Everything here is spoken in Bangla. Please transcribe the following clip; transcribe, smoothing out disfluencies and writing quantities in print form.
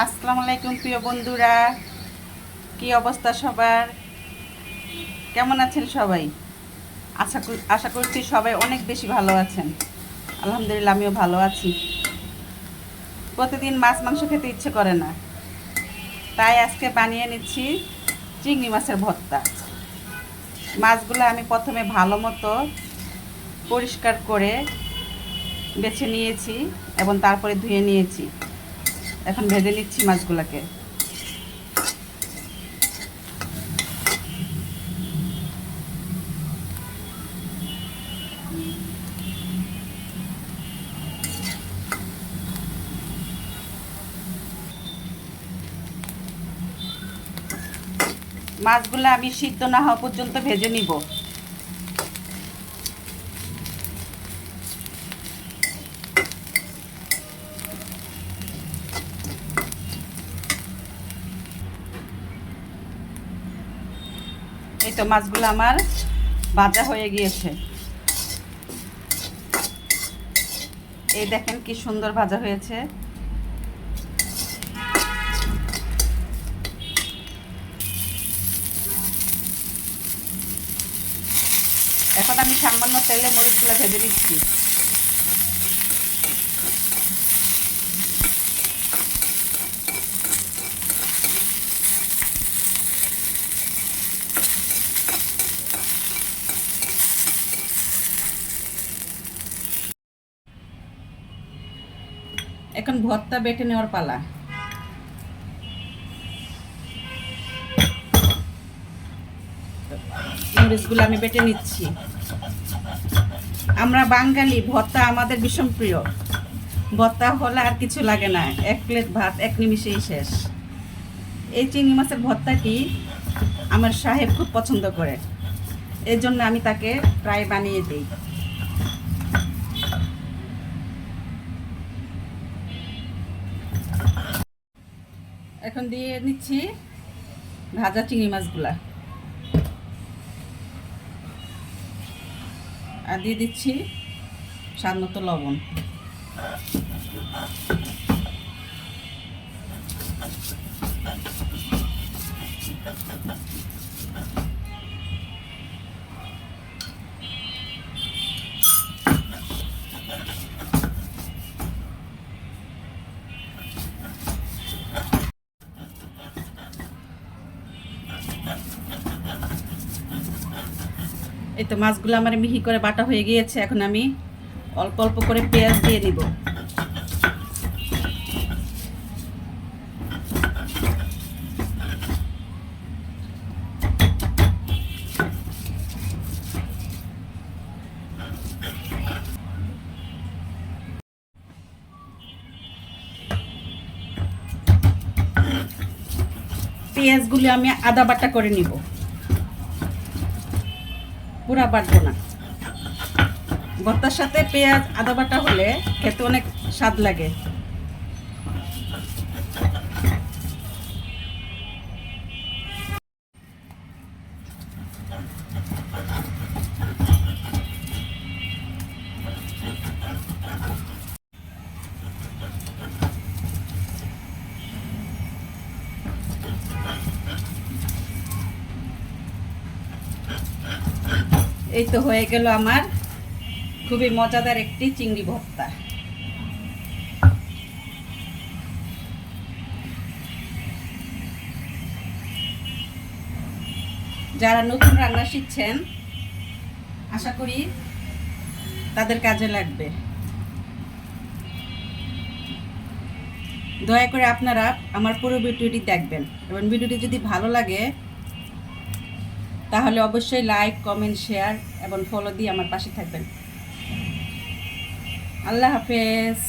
আসসালামু আলাইকুম প্রিয় বন্ধুরা, কি অবস্থা সবার? কেমন আছেন সবাই? আশা করছি সবাই অনেক বেশি ভালো আছেন। আলহামদুলিল্লাহ, আমিও ভালো আছি। প্রতিদিন মাছ মাংস খেতে ইচ্ছে করে না, তাই আজকে বানিয়ে নিচ্ছি চিংড়ি মাছের ভর্তা। মাছগুলো আমি প্রথমে ভালো মতো পরিষ্কার করে বেছে নিয়েছি এবং তারপরে ধুয়ে নিয়েছি। এখন ভেজে নিচ্ছি মাছগুলোকে। মাছগুলো আমি সিদ্ধ না হওয়া পর্যন্ত ভেজে নিব। এই তো মাছগুলো আমার ভাজা হয়ে গিয়েছে। এই দেখেন কি সুন্দর ভাজা হয়েছে। এখন আমি সামান্য তেলে মরিচগুলো ভেজে নিচ্ছি। এখন ভর্তা বেটে নেওয়ার পালা। মরিচগুলো আমি বেটে নিচ্ছি। আমরা বাঙালি, ভর্তা আমাদের ভীষণ প্রিয়। ভর্তা হলে আর কিছু লাগে না, এক প্লেট ভাত এক নিমিষেই শেষ। এই চিংড়ি মাছের ভর্তাটি আমার সাহেব খুব পছন্দ করে, এর জন্য আমি তাকে প্রায় বানিয়ে দিই। এখন দিয়ে নিচ্ছি ভাজা চিংড়ি মাছগুলা, আর দিয়ে দিচ্ছি স্বাদ মতো লবণ। এই তো মাছগুলো আমার মিহি করে বাটা হয়ে গিয়েছে। এখন আমি অল্প অল্প করে পেঁয়াজ দিয়ে দিব। পেঁয়াজগুলি আমি আদা বাটা করে নিব, পুরা বাটবো না। ভর্তার সাথে পেঁয়াজ আদা বাটা হলে খেতে অনেক স্বাদ লাগে। এই তো হয়ে গেল আমার খুবই মজাদার একটি চিংড়ি ভর্তা। যারা নতুন রান্না শিখছেন, আশা করি তাদের কাজে লাগবে। দয়া করে আপনারা আমার পুরো ভিডিওটি দেখবেন এবং ভিডিওটি যদি ভালো লাগে তাহলে অবশ্যই লাইক, কমেন্ট, শেয়ার এবং ফলো দিয়ে আমার পাশে থাকবেন। আল্লাহ হাফেজ।